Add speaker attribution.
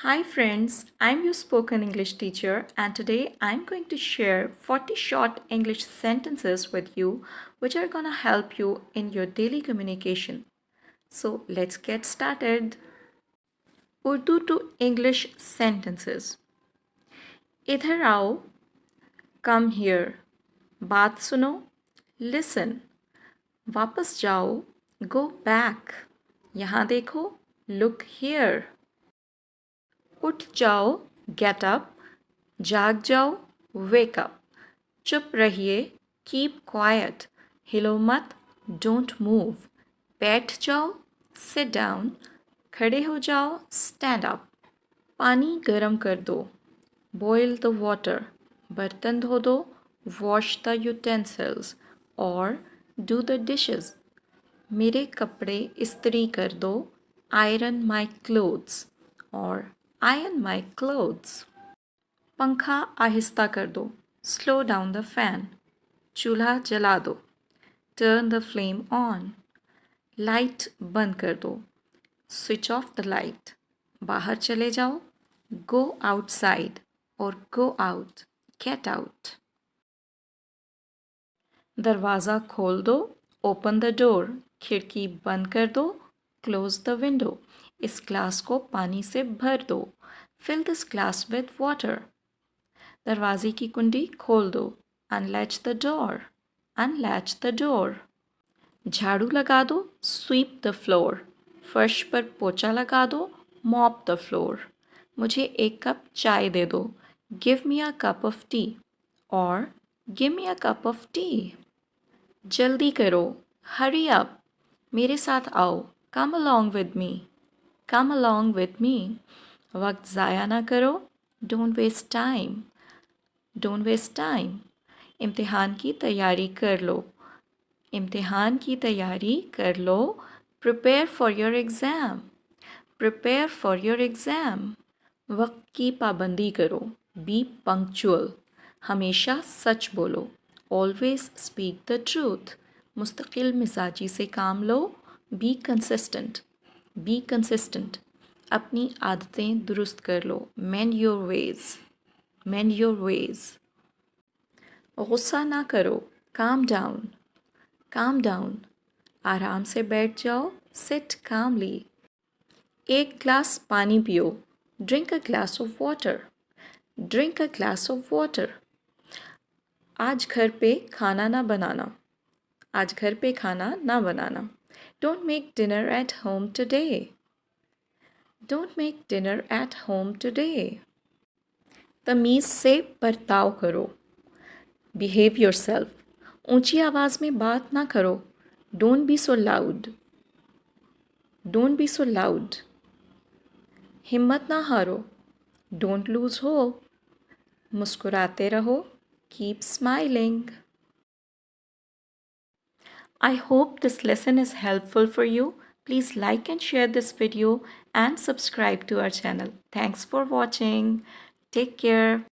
Speaker 1: Hi friends, I'm your spoken English teacher and today I'm going to share 40 short English sentences with you which are going to help you in your daily communication. So let's get started. Urdu to English sentences. इधर आओ, come here. बात सुनो, listen. वापस जाओ, go back. यहाँ देखो, look here. उठ जाओ, get up. जाग जाओ, wake up. चुप रहिए, keep quiet. हिलो मत, don't move. बैठ जाओ, sit down. खड़े हो जाओ, stand up. पानी गरम कर दो, boil the water. बर्तन धो दो, wash the utensils or do the dishes. मेरे कपड़े इस्त्री कर दो, iron my clothes or iron my clothes. पंखा आहिस्ता कर दो, slow down the fan. चूल्हा जला दो, turn the flame on. Light बंद कर दो, switch off the light. बाहर चले जाओ, go outside or go out, get out. दरवाज़ा खोल दो, open the door. खिड़की बंद कर दो, close the window. इस ग्लास को पानी से भर दो, fill this glass with water. दरवाजे की कुंडी खोल दो, unlatch the door, unlatch the door. झाड़ू लगा दो, sweep the floor. फर्श पर पोछा लगा दो, mop the floor. मुझे एक कप चाय दे दो, give me a cup of tea or give me a cup of tea. जल्दी करो, hurry up. मेरे साथ आओ, come along with me, come along with me. वक्त ज़ाया ना करो, don't waste time, don't waste time. इम्तिहान की तैयारी कर लो, इम्तिहान की तैयारी कर लो. Prepare for your exam, prepare for your exam. वक्त की पाबंदी करो, be punctual. हमेशा सच बोलो, always speak the truth. मुस्तकिल मिजाजी से काम लो, be consistent, be consistent. अपनी आदतें दुरुस्त कर लो, mend your ways, mend your ways. गुस्सा ना करो, calm down, calm down. आराम से बैठ जाओ, sit calmly. एक ग्लास पानी पियो, drink a glass of water, drink a glass of water. आज घर पे खाना ना बनाना, आज घर पे खाना ना बनाना. Don't make dinner at home today, don't make dinner at home today. तमीज़ से बर्ताव करो, behave yourself. ऊंची आवाज़ में बात ना करो, don't be so loud, don't be so loud. हिम्मत ना हारो, don't lose hope. मुस्कुराते रहो, keep smiling. I hope this lesson is helpful for you. Please like and share this video and subscribe to our channel. Thanks for watching. Take care.